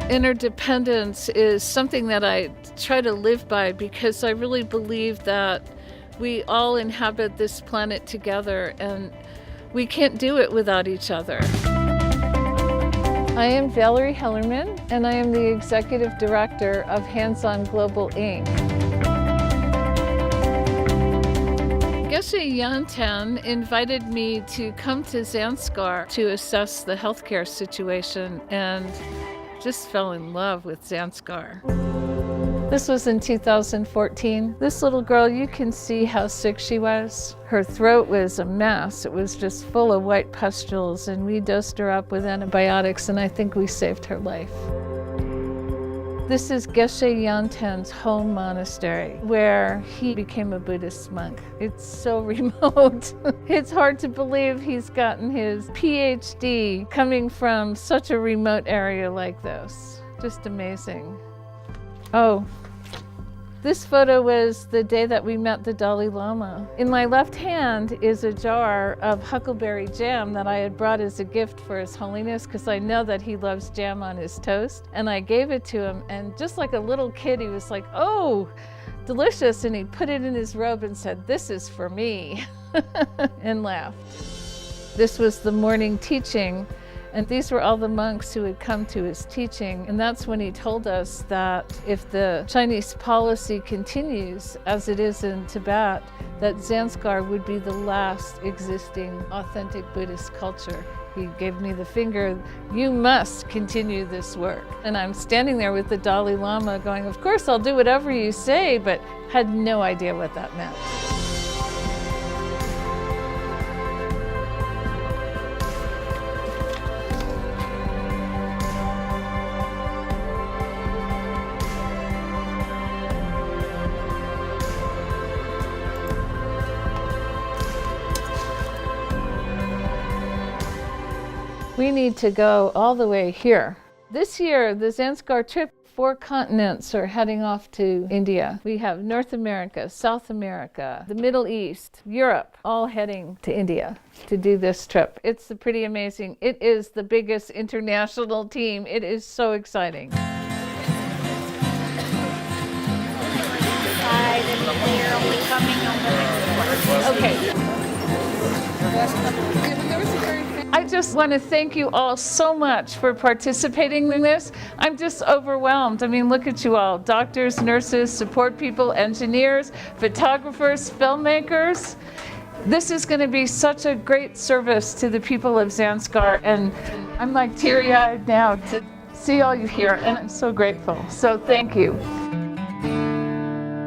Interdependence is something that I try to live by because I really believe that we all inhabit this planet together and we can't do it without each other. I am Valerie Hellermann, and I am the Executive Director of Hands On Global, Inc. Geshe Yanten invited me to come to Zanskar to assess the healthcare situation and just fell in love with Zanskar. This was in 2014. This little girl, you can see how sick she was. Her throat was a mess. It was just full of white pustules, and we dosed her up with antibiotics, and I think we saved her life. This is Geshe Yanten's home monastery, where he became a Buddhist monk. It's so remote. It's hard to believe he's gotten his PhD coming from such a remote area like this. Just amazing. Oh, this photo was the day that we met the Dalai Lama. In my left hand is a jar of huckleberry jam that I had brought as a gift for His Holiness because I know that he loves jam on his toast. And I gave it to him, and just like a little kid, he was like, "Oh, delicious." And he put it in his robe and said, "This is for me," and laughed. This was the morning teaching. And these were all the monks who had come to his teaching. And that's when he told us that if the Chinese policy continues as it is in Tibet, that Zanskar would be the last existing authentic Buddhist culture. He gave me the finger, "You must continue this work." And I'm standing there with the Dalai Lama going, "Of course I'll do whatever you say," but had no idea what that meant. We need to go all the way here. This year, the Zanskar trip, 4 continents are heading off to India. We have North America, South America, the Middle East, Europe, all heading to India to do this trip. It's pretty amazing. It is the biggest international team. It is so exciting. Okay. I just want to thank you all so much for participating in this. I'm just overwhelmed. I mean, look at you all. Doctors, nurses, support people, engineers, photographers, filmmakers. This is going to be such a great service to the people of Zanskar, and I'm like teary-eyed now to see all you here, and I'm so grateful. So thank you.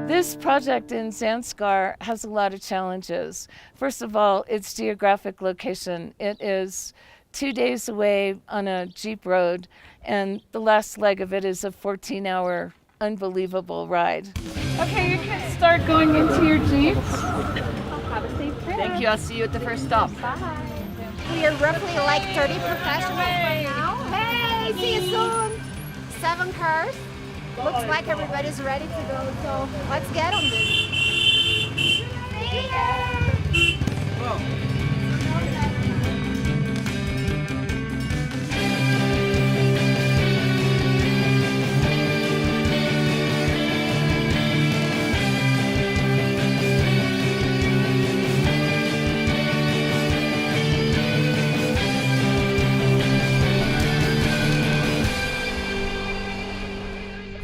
This project in Zanskar has a lot of challenges. First of all, its geographic location. It is 2 days away on a Jeep road, and the last leg of it is a 14-hour unbelievable ride. Okay, you can start going into your Jeeps. Have a safe trip. Thank you. I'll see you at the first stop. Bye. We are roughly like 30 professionals right now. Hey, see you soon. 7 cars. Looks like everybody's ready to go, so let's get on this.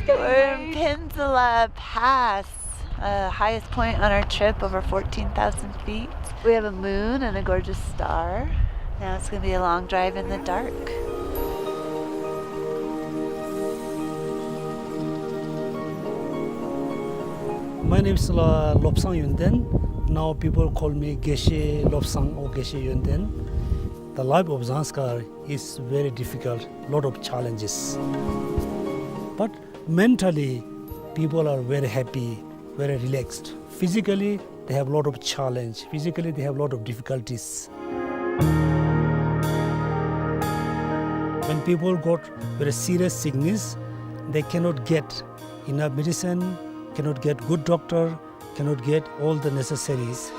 We're in Peninsula Pass, highest point on our trip, over 14,000 feet. We have a moon and a gorgeous star. Now it's going to be a long drive in the dark. My name is Lobsang Yunden. Now people call me Geshe Lobsang or Geshe Yunden. The life of Zanskar is very difficult, lot of challenges. But mentally, people are very happy, very relaxed. Physically, they have a lot of challenge. Physically, they have a lot of difficulties. When people got very serious sickness, they cannot get enough medicine, cannot get good doctor, cannot get all the necessaries.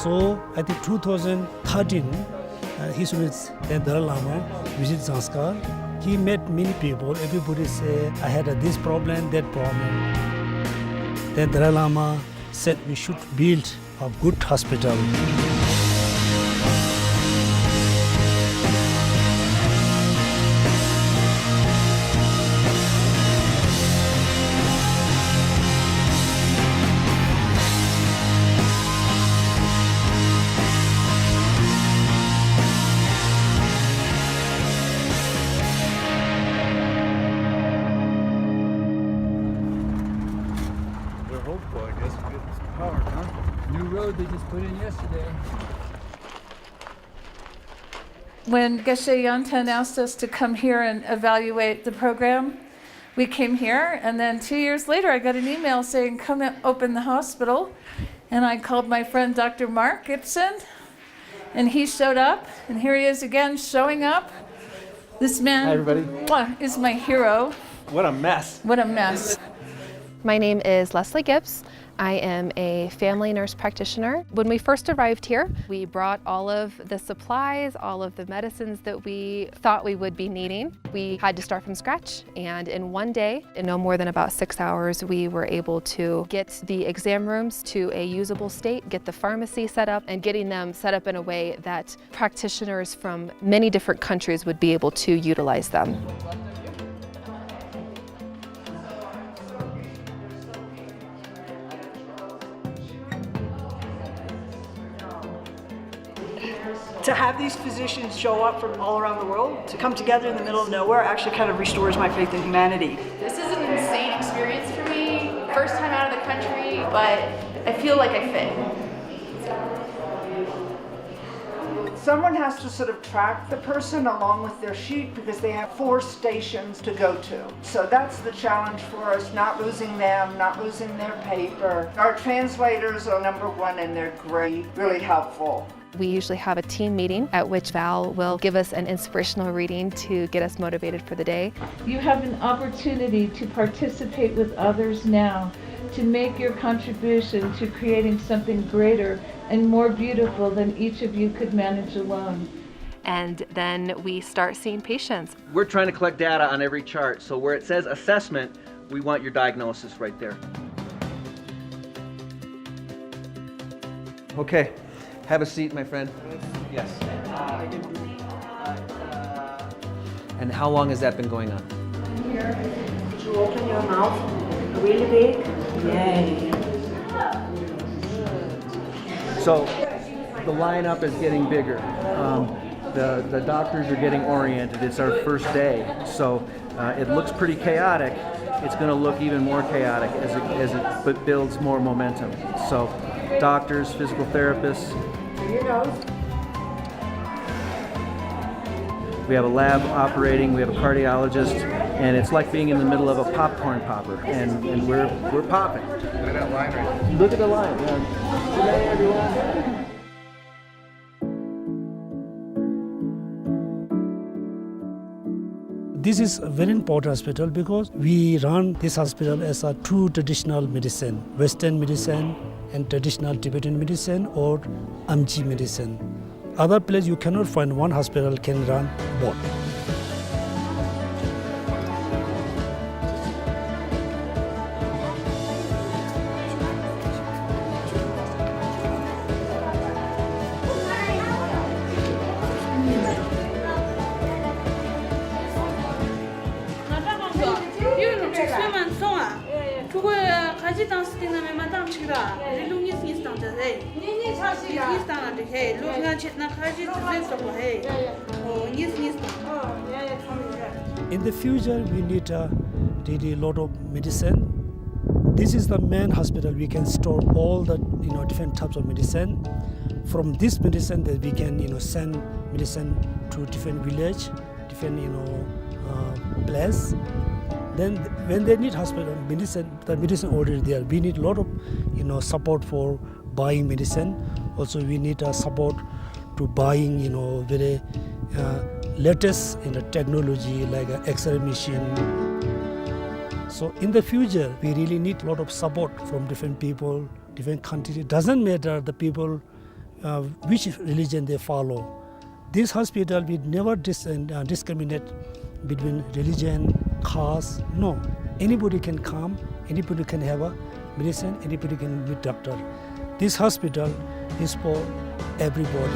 So, I think 2013, His Holiness Dalai Lama visit Zanskar. He met many people. Everybody say, I had this problem, that problem. Then Dalai Lama said we should build a good hospital. They just put in yesterday. When Geshe Yonten asked us to come here and evaluate the program, we came here, and then 2 years later I got an email saying, come and open the hospital. And I called my friend Dr. Mark Gibson, and he showed up, and here he is again showing up. This man Hi, everybody. Is my hero. What a mess. What a mess. My name is Leslie Gibbs. I am a family nurse practitioner. When we first arrived here, we brought all of the supplies, all of the medicines that we thought we would be needing. We had to start from scratch, and in one day, in no more than about 6 hours, we were able to get the exam rooms to a usable state, get the pharmacy set up, and getting them set up in a way that practitioners from many different countries would be able to utilize them. To have these physicians show up from all around the world, to come together in the middle of nowhere, actually kind of restores my faith in humanity. This is an insane experience for me. First time out of the country, but I feel like I fit. Someone has to sort of track the person along with their sheet because they have 4 stations to go to. So that's the challenge for us, not losing them, not losing their paper. Our translators are #1 and they're great, really helpful. We usually have a team meeting at which Val will give us an inspirational reading to get us motivated for the day. You have an opportunity to participate with others now, to make your contribution to creating something greater and more beautiful than each of you could manage alone. And then we start seeing patients. We're trying to collect data on every chart, so where it says assessment, we want your diagnosis right there. Okay, have a seat, my friend. Yes. And how long has that been going on? Here, you open your mouth really big. Yay. So the lineup is getting bigger. The doctors are getting oriented. It's our first day, so it looks pretty chaotic. It's going to look even more chaotic as it builds more momentum. So doctors, physical therapists. We have a lab operating, we have a cardiologist, and it's like being in the middle of a popcorn popper, and we're popping. Look at that line right there. Look at the line. Good day, everyone. This is a very important hospital because we run this hospital as a true traditional medicine, Western medicine and traditional Tibetan medicine or Amchi medicine. Other place you cannot find one hospital can run both. In the future, we need really a lot of medicine. This is the main hospital. We can store all the different types of medicine. From this medicine, that we can send medicine to different village, different place. Then when they need hospital medicine, the medicine already there. We need a lot of support for buying medicine. Also, we need support to buying very latest technology like an X-ray machine. So in the future, we really need a lot of support from different people, different countries. It doesn't matter the people which religion they follow. This hospital will never discriminate between religion, caste. No, anybody can come, anybody can have a medicine, anybody can be doctor. This hospital is for everybody.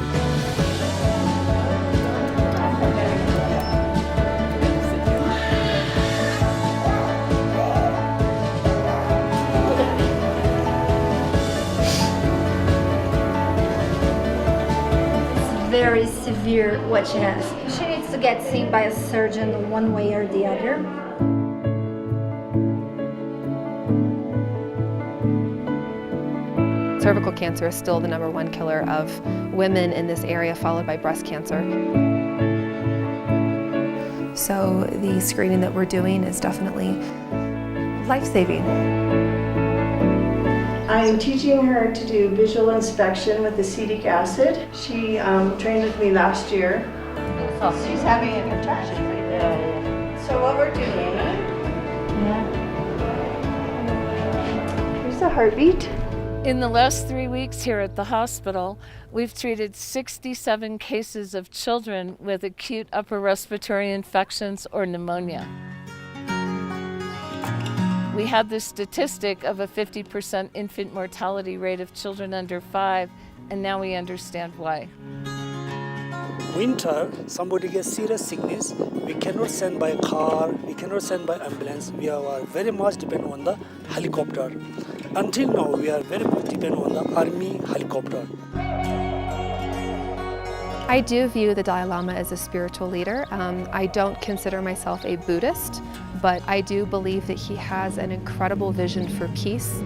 Very severe what she has. She needs to get seen by a surgeon one way or the other. Cervical cancer is still the #1 killer of women in this area, followed by breast cancer. So the screening that we're doing is definitely life-saving. I'm teaching her to do visual inspection with acetic acid. She trained with me last year. She's having a contraction right now. So what we're doing, here's the heartbeat. In the last 3 weeks here at the hospital, we've treated 67 cases of children with acute upper respiratory infections or pneumonia. We had this statistic of a 50% infant mortality rate of children under 5, and now we understand why. Winter, somebody gets serious sickness, we cannot send by car, we cannot send by ambulance. We are very much dependent on the helicopter. Until now, we are very much dependent on the army helicopter. I do view the Dalai Lama as a spiritual leader. I don't consider myself a Buddhist, but I do believe that he has an incredible vision for peace.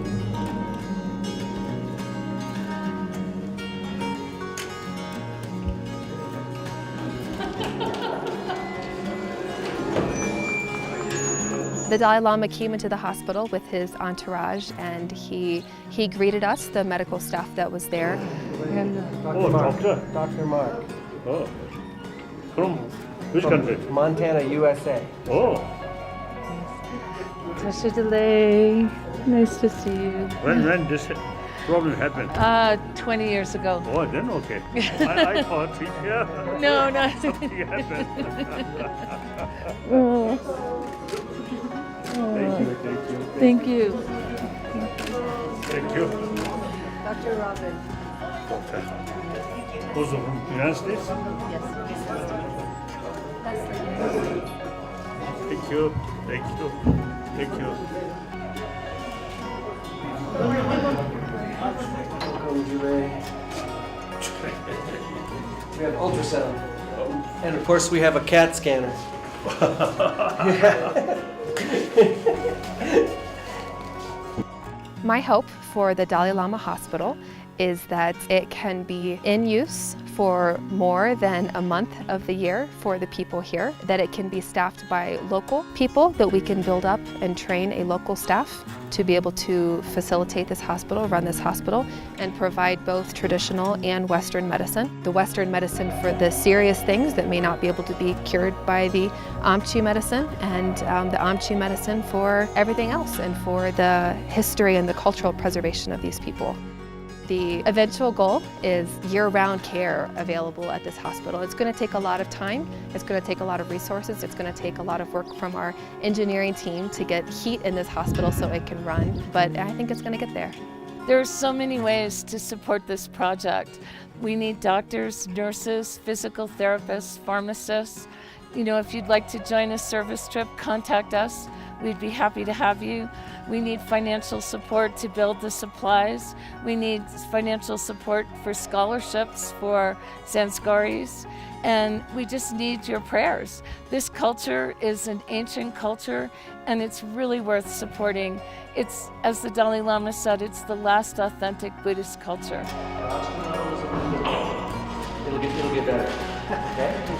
The Dalai Lama came into the hospital with his entourage, and he greeted us, the medical staff that was there. Doctor? Dr. Mark. Oh. From which country? Montana, USA. Oh. Tasha Delay, nice to see you. When this problem happened? 20 years ago. Oh, then okay. I thought, yeah. No, no. Something happened. Oh. Thank you, thank you. Thank you. Thank you. Dr. Robin. Doctor. Also from the United States? Yes. Thank you, thank you, thank you. Welcome, Julie. We have ultrasound. And of course we have a CAT scanner. My hope for the Dalai Lama Hospital is that it can be in use for more than a month of the year for the people here, that it can be staffed by local people, that we can build up and train a local staff to be able to facilitate this hospital, run this hospital, and provide both traditional and Western medicine. The Western medicine for the serious things that may not be able to be cured by the Amchi medicine, and the Amchi medicine for everything else, and for the history and the cultural preservation of these people. The eventual goal is year-round care available at this hospital. It's going to take a lot of time, it's going to take a lot of resources, it's going to take a lot of work from our engineering team to get heat in this hospital so it can run, but I think it's going to get there. There are so many ways to support this project. We need doctors, nurses, physical therapists, pharmacists. You know, if you'd like to join a service trip, contact us. We'd be happy to have you. We need financial support to build the supplies. We need financial support for scholarships for Zanskaris. And we just need your prayers. This culture is an ancient culture, and it's really worth supporting. It's, as the Dalai Lama said, it's the last authentic Buddhist culture. It'll get better, okay?